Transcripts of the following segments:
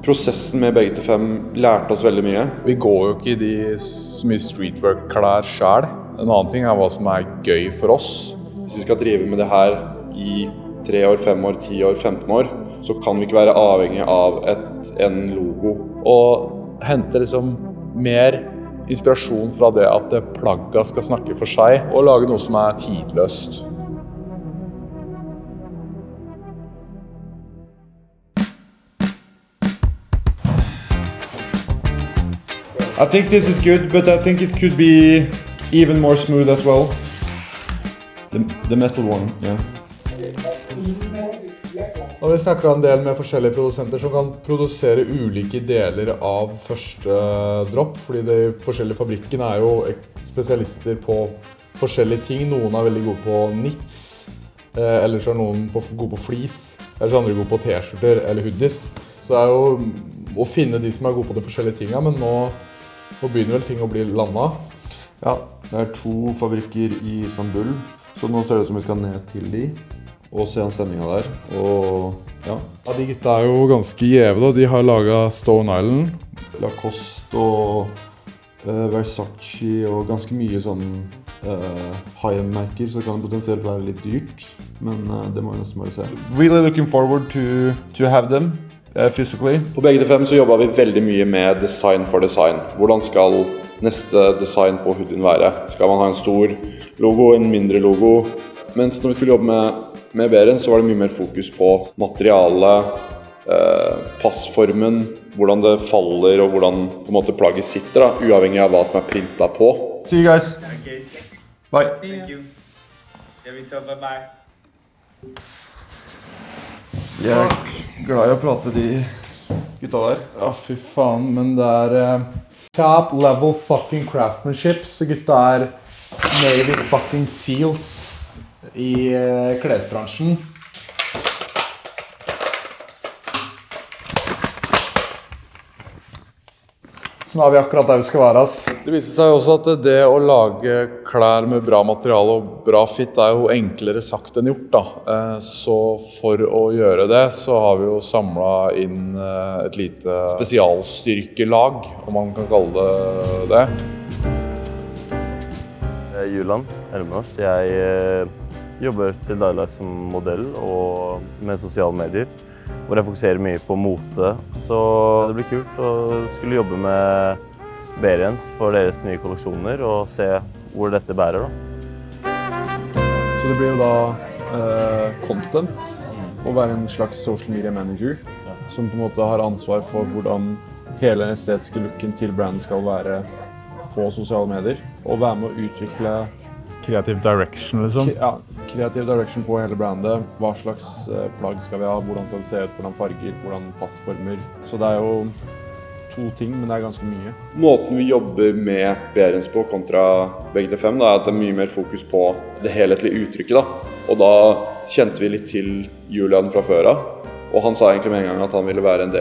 Prosessen med BGT5 lærte oss veldig mye. Vi går jo ikke i de mye streetwear-klær selv. En annen ting hva som gøy for oss. Hvis vi skal drive med det her i 3 år, 5 år, 10 år, 15 år, så kan vi ikke være avhengig av en logo. Og hente liksom mer inspirasjon fra det at plagga skal snakke for seg, og lage noe som tidløst. I think this is good, but I think it could be even more smooth as well. The metal one, yeah. Og vi snakket en del med forskjellige produsenter som kan produsere ulike deler av første dropp, fordi de forskjellige fabrikkene jo spesialister på forskjellige ting. Noen veldig gode på knits, ellers noen gode på fleece, ellers andre gode på t-skjorter eller hoodies. Så det jo å finne de som gode på de forskjellige tingene, men nå begynner vel ting å bli landet. Ja, det 2 fabrikker i Istanbul, så nå ser det ut som vi skal ned til de og se den stemningen der, og ja. Ja, de gutta jo ganske gjeve da, de har laget Stone Island. Lacoste og Versace og ganske mye sånn high-end-merker, så kan det potensielt være litt dyrt, men det må vi nesten bare se. Really looking forward to have them physically. På BGT5 så jobbet vi veldig mye med design for design. Hvordan skal neste design på hoodien være? Skal man ha en stor logo, en mindre logo? Mens når vi skulle jobbe med Behrenz så var det mye mer fokus på materiale, passformen, hvordan det faller og hvordan på en måte plagget sitter, da, uavhengig av hva som printet på. See you guys! Okay. Bye! Thank you. Yeah, we talk, bye-bye. Jeg glad i å prate de gutta der. Ja, fy faen, men det top level fucking craftsmanship, så gutta Navy fucking seals i klesbransjen. Så nå vi akkurat der vi skal være. Det viser seg også at det å lage klær med bra materiale og bra fit jo enklere sagt enn gjort da. Så for å gjøre det så har vi jo samlet inn et lite spesialstyrkelag, om man kan kalle det. Julian Elmhorst. Jeg jobber til daglig som modell og med sosiale medier, hvor jeg fokuserer mye på mote. Så det blir kult å skulle jobbe med Behrenz for deres nye kolleksjoner og se hvor dette bærer da. Så det blir jo da content, å være en slags social media manager, som på en måte har ansvar for hvordan hele den estetiske looken til brandet skal være på sosiale medier, og være med å utvikle creative direction liksom. Ja, creative direction på hele brandet. Hva slags plagg skal vi ha, hvordan skal det se ut, hvordan farger, hvordan passformer. Så det jo 2 ting, men det ganske mye. Måten vi jobber med Behrenz på kontra BGT5 da, at det mye mer fokus på det helhetlige uttrykket da. Og da kjente vi litt til Julian fra før av, og han sa egentlig med en gang at han ville være en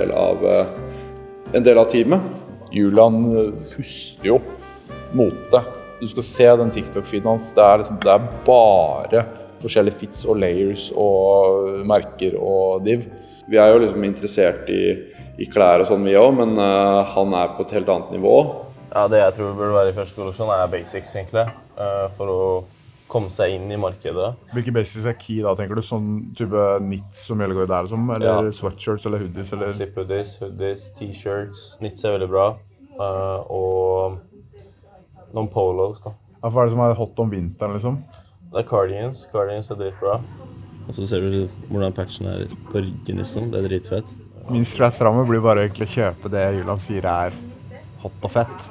del av teamet. Julian husker jo mote. Du skal se den TikTok-feeden hans, det bare forskjellige fits og layers og merker og div. Vi jo liksom interessert i klær og sånn vi også, men han på et helt annet nivå. Ja, det jeg tror burde være i første kolleksjon basics egentlig, for å komme seg inn i markedet. Hvilke basics key da, tenker du? Sånn type knits som gjelder der liksom, eller sweatshirts eller hoodies? Eller? Zip hoodies, t-shirts. Knits veldig bra, og noen polos da. Ja, hva det som hot om vinteren liksom? Det cardigans. Cardigans dritbra. Og så ser du hvordan patchen på ryggen liksom. Det dritfett. Min strat fremover blir bare egentlig å kjøpe det Julian sier hot og fett.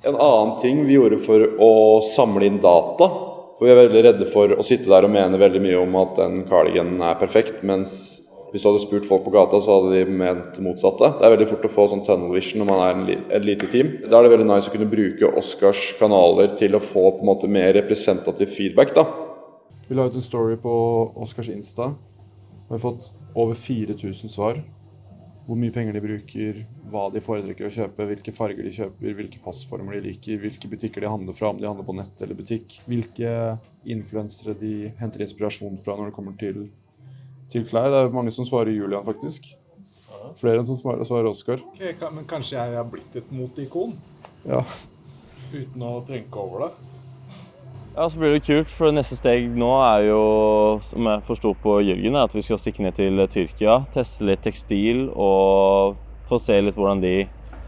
En annen ting vi gjorde for å samle inn data, for vi veldig redde for å sitte der og mene veldig mye om at den cardiganen perfekt, mens hvis du hadde spurt folk på gata, så hadde de ment motsatte. Det veldig fort å få sånn tunnel vision når man et lite team. Da det veldig nice å kunne bruke Oscars kanaler til å få på en måte mer representativ feedback da. Vi la ut en story på Oscars Insta. Vi har fått over 4000 svar. Hvor mye penger de bruker, hva de foretrekker å kjøpe, hvilke farger de kjøper, hvilke passformer de liker, hvilke butikker de handler fra, om de handler på nett eller butikk. Hvilke influensere de henter inspirasjon fra når det kommer til klær. Det mange som svarer Julian faktisk. Flere enn som svarer Oscar. Ok, men kanskje jeg har blitt et moteikon? Ja. Uten å tenke over det? Ja, så blir det kult, for neste steg nå er jo, som jeg forstod på Jørgen, at vi skal stikke ned til Tyrkia, teste litt tekstil og få se litt hvordan de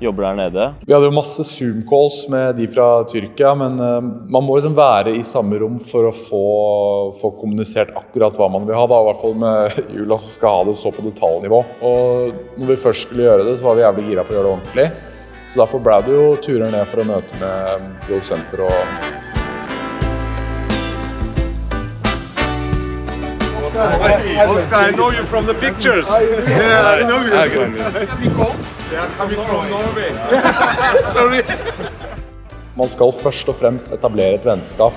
jobber der nede. Vi hadde jo masse Zoom-calls med de fra Tyrkia, men man må liksom være i samme rom for å få kommunisert akkurat hva man vil ha, da, i hvert fall med Julia som skal ha det så på detaljnivå. Og når vi først skulle gjøre det, så var vi jævlig gira på å gjøre det ordentlig. Så derfor ble det jo turer ned for å møte med produsenter og... Oscar, I know you from the pictures. Yeah, I know you. Nice to be called. They are coming from Norway. Sorry. Man skal først og fremst etablere et vennskap.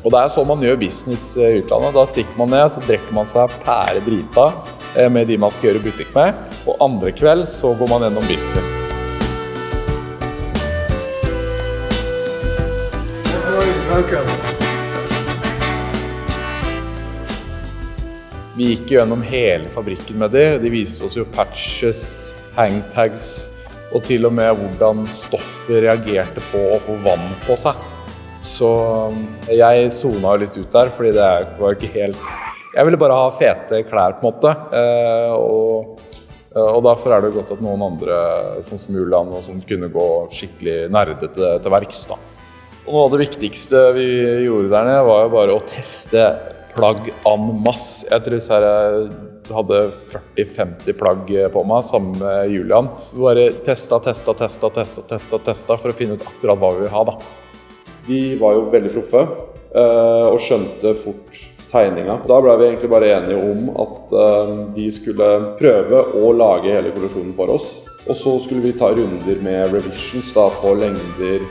Og det er sånn man gjør business i utlandet. Da stikker man ned, så drikker man seg pære drita med de man skal gjøre butikk med. Og andre kveld så går man gjennom business. Welcome. Vi gikk gjennom hele fabrikken med det. De viste oss jo patches, hangtags, og til og med hvordan stoffet reagerte på å få vann på seg. Så jeg zonet jo litt ut der, fordi det var ikke helt... Jeg ville bare ha fete klær på en måte. Og derfor er det godt at noen andre, sånn som Julian, og som kunne gå skikkelig nerdete til verks da. Og noe av det viktigste vi gjorde der nede var jo bare å teste plagg en masse. Jeg tror jeg hadde 40-50 plagg på meg sammen med Julian. Vi bare testa for å finne ut akkurat hva vi vil ha da. De var jo veldig proffe og skjønte fort tegninga. Da ble vi egentlig bare enige om at de skulle prøve å lage hele kolleksjonen for oss. Og så skulle vi ta runder med revisions da, på lengder,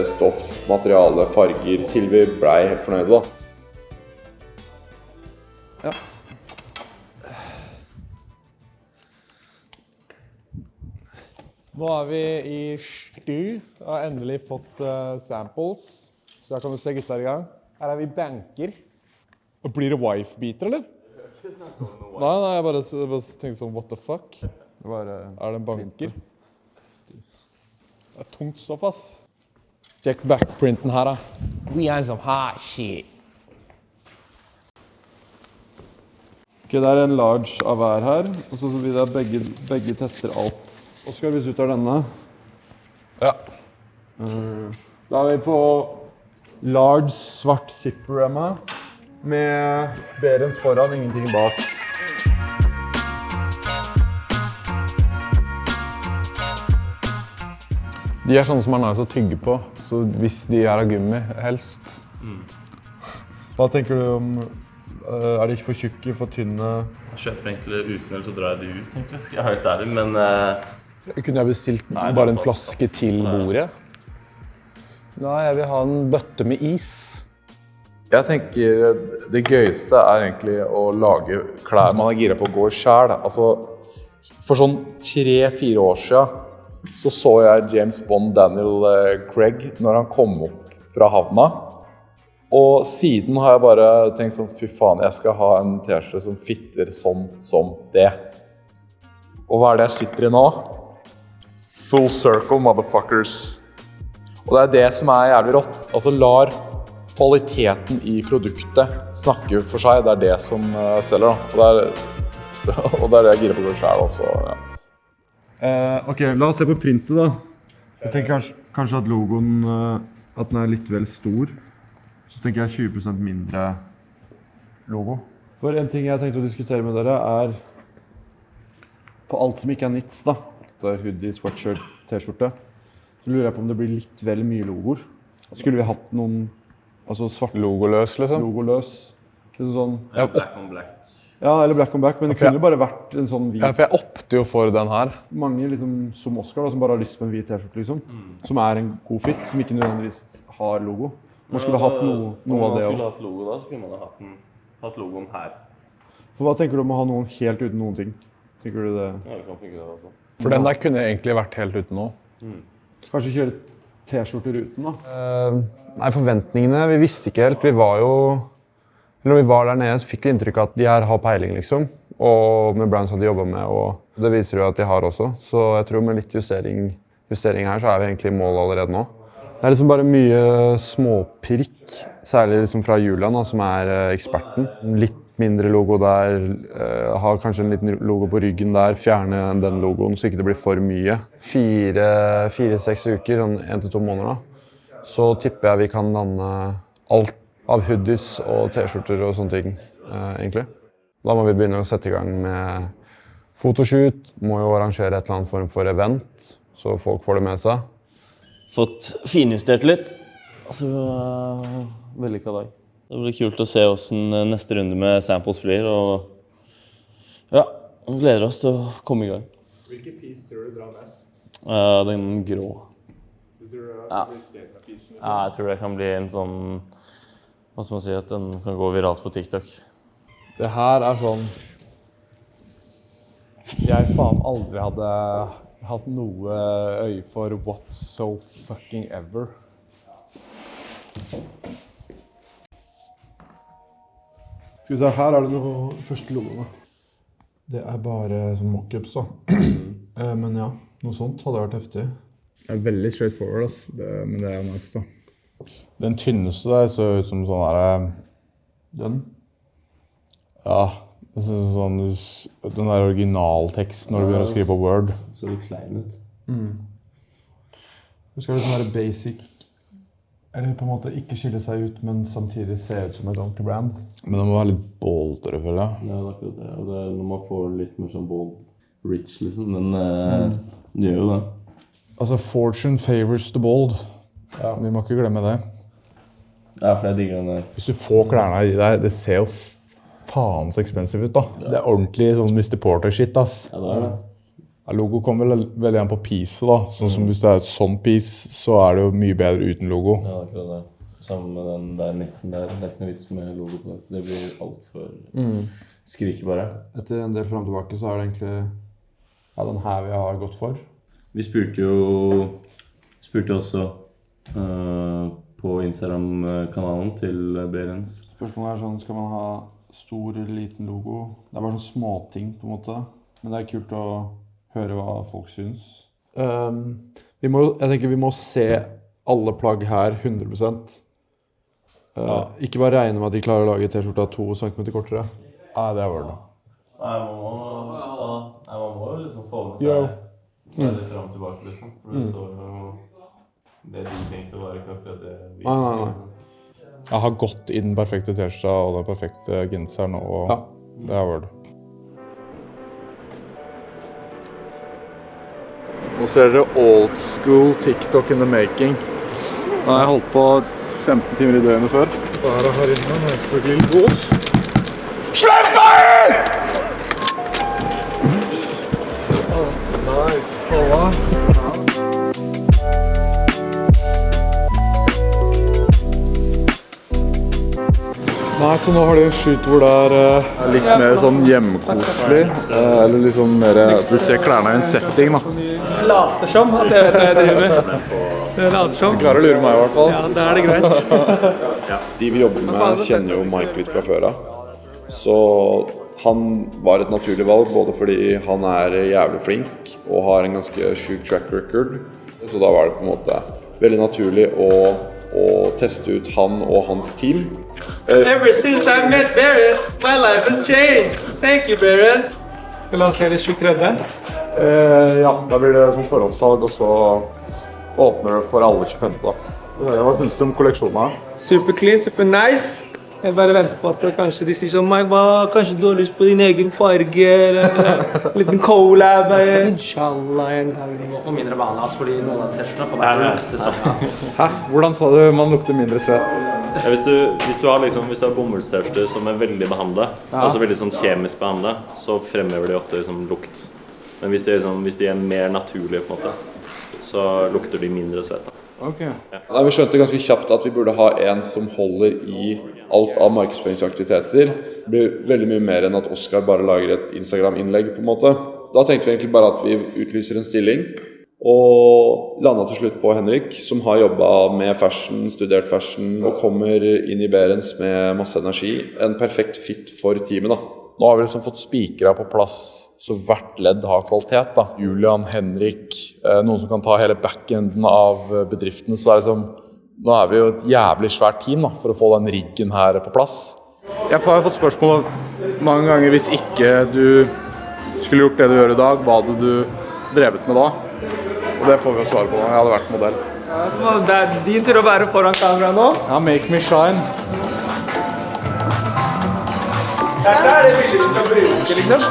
stoff, materiale, farger, til vi ble helt fornøyde da. Ja. Nå er vi i Sky og har endelig fått samples. Så da kan du se gutta i gang. Her er vi banker. Og blir det wife-beater, eller? Nei, jeg bare tenkte sånn, what the fuck? Er det en banker? Det er tungt stoff, ass. Check backprinten her, da. We are some hot shit. Ok, det er en large av hver her, og så vil jeg begge tester alt. Oskar, hvis du tar denne. Ja. Da er vi på large svart zipper-remma med berens foran, ingenting bak. De er sånne som er nice å tygge på, så hvis de er av gummi, helst. Hva tenker du om, er de for tjukke, for tynne? Jeg kjøper egentlig uten, eller så drar jeg de ut, egentlig. Skal jeg ha helt ærlig, men... Kunne jeg bestilt bare en flaske til bordet? Nei, jeg vil ha en bøtte med is. Jeg tenker det gøyeste er egentlig å lage klær man er gira på å gå selv. Altså, for sånn 3-4 år siden så jeg James Bond Daniel Craig når han kom opp fra havna. Og siden har jeg bare tenkt sånn, fy faen, jeg skal ha en t-skjorte som fitter sånn som det. Og hva er det jeg sitter i nå? Full circle, motherfuckers. Og det er det som er jævlig rått. Altså, lar kvaliteten i produktet snakke for seg. Det er det som selger, da. Og det er det jeg girer på det selv også, ja. Ok, la oss se på printet da. Jeg tenker kanskje at logoen, at den er litt vel stor. Så tenker jeg 20% mindre logo. For en ting jeg tenkte å diskutere med dere er på alt som ikke er knits da. Det er hoodie, sweatshirt, t-skjorte. Så lurer jeg på om det blir litt vel mye logoer. Skulle vi hatt noen, altså svart Logoløs, liksom? logoløs. Liksom sånn, Ja, black on black. ja, eller black on black, men det kunne bare vært en sånn hvit. Ja, for jeg opter jo for den her. Mange liksom, som Oscar da, som bare har lyst på en hvit t-skjorte liksom. Som er en god fit, som ikke nødvendigvis har logo. Man skulle hatt noe av det Om man også. skulle hatt logo da, så kunne man hatt logoen her. For hva tenker du om å ha noen helt uten noen ting? Tenker du det? Ja, det kan funke det også. For den der kunne egentlig vært helt uten nå. Kanskje kjøre t-skjorter uten da? Nei, forventningene, vi visste ikke helt. Vi var jo... Eller når vi var der nede, så fikk vi inntrykk av at de her har peiling, liksom. Og med brands hadde jobbet med, og Det viser jo at de har også, så jeg tror med litt justering her så vi egentlig i mål allerede nå. Det liksom bare mye småpirk, særlig liksom fra Julian da, som eksperten. Litt mindre logo der, ha kanskje en liten logo på ryggen der, fjerne den logoen så ikke det blir for mye. 4-6 uker, sånn 1 til 2 måneder da, så tipper jeg vi kan lande alt av hoodies og t-skjorter og sånne ting, egentlig. Da må vi begynne å sette i gang med fotoshoot, må jo arrangere et eller annet form for event, så folk får det med seg. Fått finjustert litt. Altså, vellykket dag. Det blir kult å se hvordan neste runde med samples blir, og ja, vi gleder oss til å komme i gang. Hvilken piece tror du drar mest? Den grå. Ja. Ja, jeg tror det kan bli en sånn, hva skal man si, at den kan gå viralt på TikTok. Det her sånn jeg faen aldri hadde hatt noe øye for what so fucking ever. Skal vi se, her det noe første logoene. Det bare som mockups da. Men ja, noe sånt hadde vært heftig. Det veldig straightforward, men det nice da. Den tynneste der så ut som sånn der... Den? Ja, sånn, den der originalteksten når du begynner å skrive på Word. Så litt klein ut. Det skal liksom være basic, eller på en måte ikke skille seg ut, men samtidig se ut som et ordentlig brand. Men det må være litt boldere, føler jeg. Ja, det akkurat det. Og det når man får litt mer sånn bold rich, liksom. Den gjør jo det. Altså, fortune favors the bold. Ja. Vi må ikke glemme det. Ja, for jeg digger den der. Hvis du får klærne i deg, det ser jo faen så expensive ut da. Ja. Det ordentlig sånn Mr. Porter-shit, ass. Ja, det det. Ja, logo kommer veldig an på piece da. Sånn som hvis det et sånn piece, så det jo mye bedre uten logo. Ja, akkurat det. Sammen med den der 19 der. Det ikke noe vits med logo på det. Det blir alt for skriker bare. Etter en del frem og tilbake så det egentlig den her vi har gått for. Vi spurte også på Instagram-kanalen til Berens. Spørsmålet sånn, skal man ha stor eller liten logo? Det bare sånn småting på en måte. Men det kult å høre hva folk synes. Jeg tenker vi må se alle plagg her 100%. Ikke bare regne med at de klarer å lage t-skjorta 2 cm kortere. Ja, det Word da. Nei, man må jo liksom få med seg litt frem og tilbake, liksom. For det så jo det de tenkte var ikke akkurat det vi... Nei. Jeg har gått i den perfekte t-skjorta og den perfekte genseren, og det Word. Nå ser dere old school TikTok in the making. Nå har jeg holdt på 15 timer i døgnet før. Da her inne, nå selvfølgelig en gås. Slipp meg! Nice, Håva. Nei, så nå har de en shoot hvor det litt mer sånn hjemmekoselig, eller litt sånn mer, du ser klærne i en setting da. Later som at jeg vet hva jeg driver med. Det later som. Du klarer å lure meg i hvert fall. Ja, da det greit. De vi jobber med kjenner jo Mike litt fra før av. Så han var et naturlig valg, både fordi han jævlig flink og har en ganske syk track record. Så da var det på en måte veldig naturlig å teste ut han og hans team. Ever since I met Berens, my life has changed. Thank you, Berens. Skal lansere 23. Ja, da blir det som forhåndssalg, og så åpner det for alle 25. da. Hva synes du om kolleksjonen? Super clean, super nice. Jeg bare venter på at kanskje de sier sånn, Mike, kanskje du har lyst på din egen farge, eller en liten collab, inshallah, en dag. Det går for mindre vanlig, fordi noen av t-skjortene får meg til å lukte sånn. Hæ? Hvordan sa du man lukter mindre svett? Ja, hvis du har bomullstørste som veldig behandlet, altså veldig sånn kjemisk behandlet, så fremhever de ofte liksom lukt. Men hvis de mer naturlige på en måte, så lukter de mindre svett. Okay. Ja. Vi skjønte ganske kjapt at vi burde ha en som holder i alt av markedsføringsaktiviteter. Det blir veldig mye mer enn at Oscar bare lager et Instagram-innlegg på en måte. Da tenkte vi egentlig bare at vi utlyser en stilling, og landet til slutt på Henrik, som har jobbet med fashion, studert fashion, og kommer inn i Berens med masse energi. En perfekt fit for teamet da. nå har vi liksom fått spikret på plass så hvert ledd har kvalitet da. Julian, Henrik, noen som kan ta hele backenden av bedriften, så det liksom, nå er vi jo et jævlig svært team da, for å få den riggen her på plass. Jeg har fått spørsmål mange ganger hvis ikke du skulle gjort det du gjør i dag, hva hadde du drevet med da? Og det får vi jo svare på. Jeg hadde vært modell. Det er din tur å være foran kamera nå. Ja, make me shine. Dette er det bildet du skal bruke, liksom.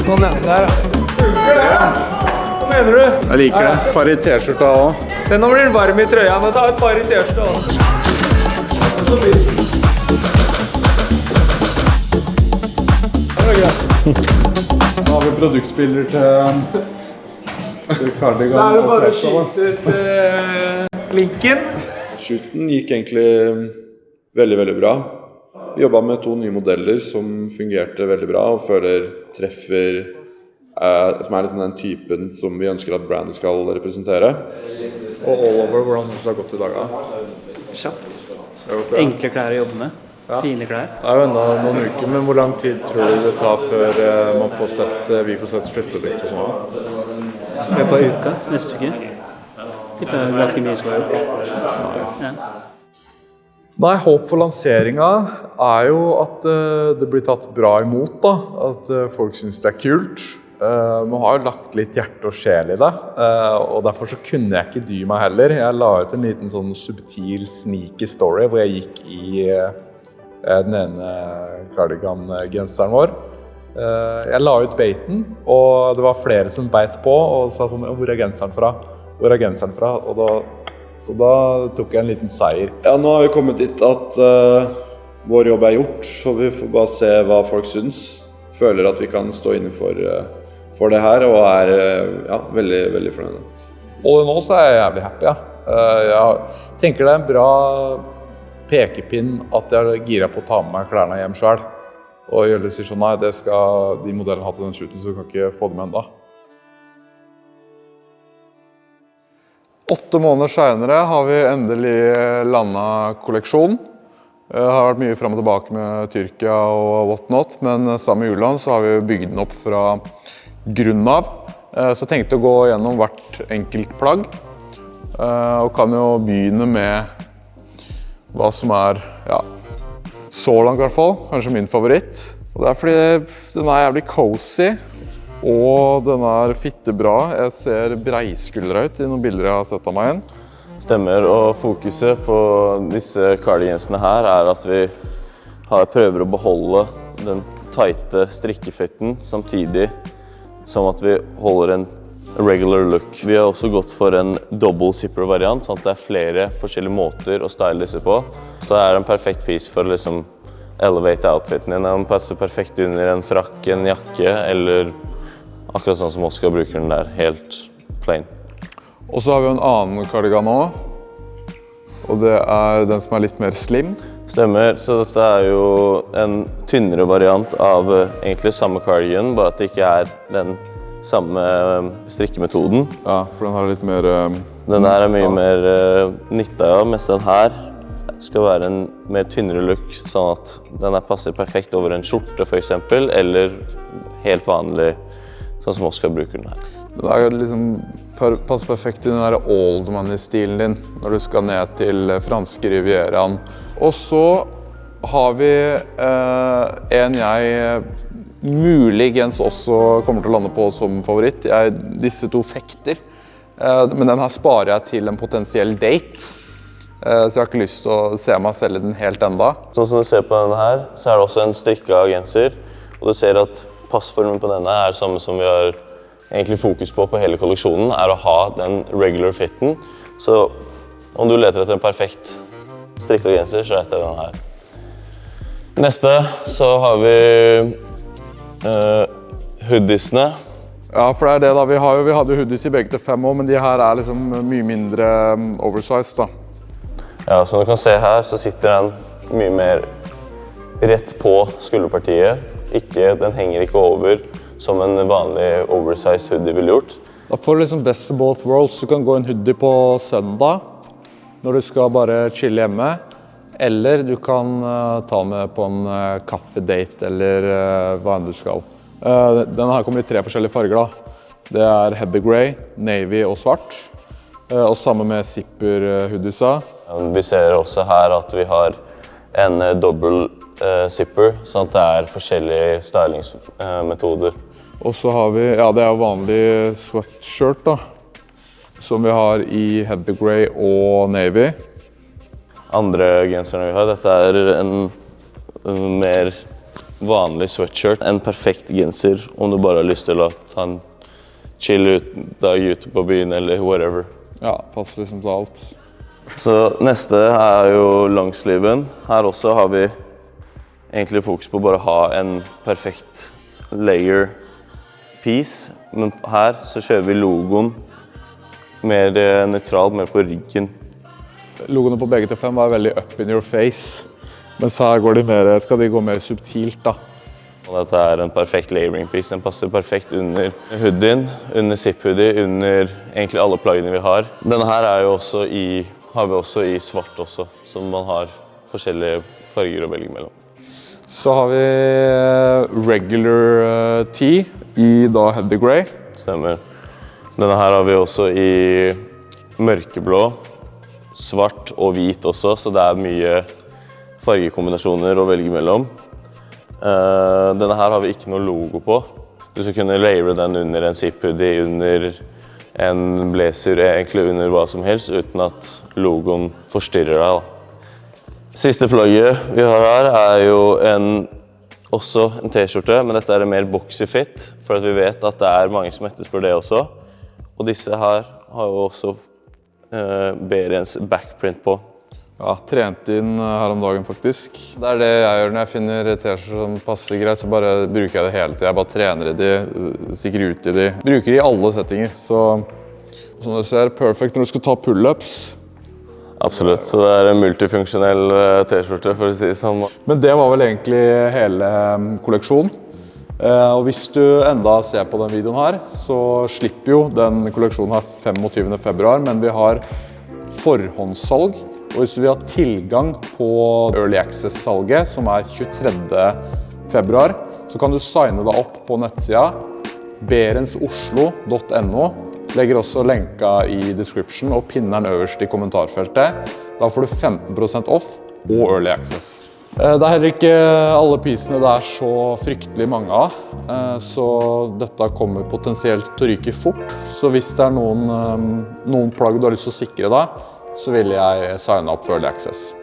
Kom igjen, der da. Hva mener du? Jeg liker det. Par i t-skjorta også. Se, nå blir den varm i trøya. Nå tar jeg et par i t-skjorta også. Så blir det. Nå har vi produktbilder til Cardigan. Da er det bare å skyte ut linken. Shooten gikk egentlig veldig, veldig bra. Vi jobbet med 2 nye modeller som fungerte veldig bra og føler treffer som er liksom den typen som vi ønsker at brandet skal representere. Og all over, hvordan synes du det har gått i dag da? Kjapt. Enkle klær å jobbe med. Fine klær. Det er jo enda noen uker, men hvor lang tid tror du det tar før vi får sett sluttprodukt og sånn? Det er på uka, neste uke. Tipper jeg ganske mye skal gjøre. Ja. Nei, håp for lanseringen er jo at det blir tatt bra imot da, at folk synes det er kult. Nå har jeg lagt litt hjerte og sjel i det, og derfor så kunne jeg ikke dy meg heller. Jeg la ut en liten sånn subtil, sneaky story hvor jeg gikk i den ene cardigan-genseren vår. Jeg la ut baiten, og det var flere som beit på og sa sånn, hvor er genseren fra? Hvor er genseren fra? Så da tok jeg en liten seier. Ja, nå har vi kommet dit at vår jobb er gjort, så vi får bare se hva folk synes. Føler at vi kan stå inne for det her, og er veldig, veldig fornøyde. Og nå så er jeg jævlig happy, ja. Jeg tenker det er en bra pekepinn at jeg girer på å ta med meg klærne hjem selv. Og Jølle sier sånn, nei, det skal de modellene ha til den shooten, så du kan ikke få dem enda. 8 måneder senere har vi endelig landet kolleksjon. Det har vært mye frem og tilbake med Tyrkia og whatnot, men sammen med Julian så har vi bygd den opp fra grunnen av. Så jeg tenkte å gå gjennom hvert enkelt plagg, og kan jo begynne med hva som er, så langt i hvert fall, kanskje min favoritt. Og det er fordi den er jævlig cozy, og den er fittebra. Jeg ser breiskuldra ut i noen bilder jeg har sett av meg igjen. Stemmer, og fokuset på disse cardigansene her er at vi prøver å beholde den tighte strikkefitten samtidig som at vi holder en regular look. Vi har også gått for en double zipper variant, sånn at det er flere forskjellige måter å style disse på. Så det er en perfekt piece for å liksom elevate outfiten din. Den passer perfekt under en frakk, en jakke, eller akkurat sånn som Oskar bruker den der, helt plain. Og så har vi en annen cardigan også, og det er den som er litt mer slim. Stemmer, så dette er jo en tynnere variant av egentlig samme cardigan, bare at det ikke er den samme strikkemetoden. Ja, for den har litt mer... Den her er mye mer nytta, ja, mens den her skal være en mer tynnere look, sånn at den passer perfekt over en skjorte for eksempel, eller helt vanlig, sånn som Oskar bruker den her. Den er liksom passer perfekt i den der old money-stilen din, når du skal ned til franske rivieraen. Og så har vi en jeg muligens også kommer til å lande på som favoritt. Disse 2 fekter, men den her sparer jeg til en potensiell date. Så jeg har ikke lyst til å se meg selv i den helt enda. Sånn som du ser på denne her, så er det også en strikka genser. Og du ser at passformen på denne er samme som vi har egentlig fokus på hele kolleksjonen, er å ha den regular fitten. Så om du leter etter en perfekt strikka genser, så er det den her. Neste så har vi hoodiesene. Ja, for det er det da. Vi hadde hoodies i begge til 5 år, men de her er liksom mye mindre oversized da. Ja, som du kan se her, så sitter den mye mer rett på skulderpartiet. Den henger ikke over som en vanlig oversized hoodie ville gjort. Da får du liksom best of both worlds. Du kan gå en hoodie på søndag, når du skal bare chille hjemme, eller du kan ta med på en kaffedate eller hva enn du skal. Denne her kommer i 3 forskjellige farger da. Det er Heather Grey, Navy og svart, og sammen med zipper hoodiesa. Vi ser også her at vi har en dobbel zipper, sånn at det er forskjellige stylingsmetoder. Og så har vi, ja det er vanlig sweatshirt da, som vi har i Heather Grey og Navy. Andre genserne vi har, dette er en mer vanlig sweatshirt. En perfekt genser om du bare har lyst til å ta en chill dag ute på byen eller whatever. Ja, passer liksom til alt. Så neste er jo langsliven. Her også har vi egentlig fokus på bare å ha en perfekt layer piece. Men her så kjører vi logoen mer nøytral, mer på ryggen. Logoene på begge til 5 var veldig up in your face. Mens her skal de gå mer subtilt da. Dette er en perfekt layering piece. Den passer perfekt under hoodien, under zip-hoodie, under egentlig alle plaggene vi har. Denne her er jo også har vi også i svart også, så man har forskjellige farger å velge mellom. Så har vi regular tee i da Heather Grey. Stemmer. Denne her har vi også i mørkeblå, svart og hvit også, så det er mye fargekombinasjoner å velge mellom. Denne her har vi ikke noe logo på. Du skal kunne layere den under en zip-hoodie, under en blazer, egentlig under hva som helst, uten at logoen forstyrrer deg da. Siste plagget vi har her er jo også en t-skjorte, men dette er en mer boxy fit, for at vi vet at det er mange som etterspør det også. Og disse her har jo også Berens backprint på. Ja, trent inn her om dagen faktisk. Det er det jeg gjør når jeg finner t-skjorter som passer greit, så bare bruker jeg det hele tiden. Jeg bare trener i de, stikker ut i de. Bruker de i alle settinger, så som du ser, perfekt når du skal ta pull-ups. Absolutt, så det er en multifunksjonell t-skjorte, for å si det sånn. Men det var vel egentlig hele kolleksjonen. Og hvis du enda ser på den videoen her, så slipper jo den kolleksjonen her 25. februar, men vi har forhåndssalg. Og hvis du vil ha tilgang på Early Access-salget, som er 23. februar, så kan du signe deg opp på nettsida berensoslo.no. Legger også lenka i description og pinneren øverst i kommentarfeltet. Da får du 15% off og Early Access. Det er heller ikke alle piecene det er så fryktelig mange av, så dette kommer potensielt til å ryke fort. Så hvis det er noen plagg du har lyst til å sikre deg, så vil jeg signe opp for Early Access.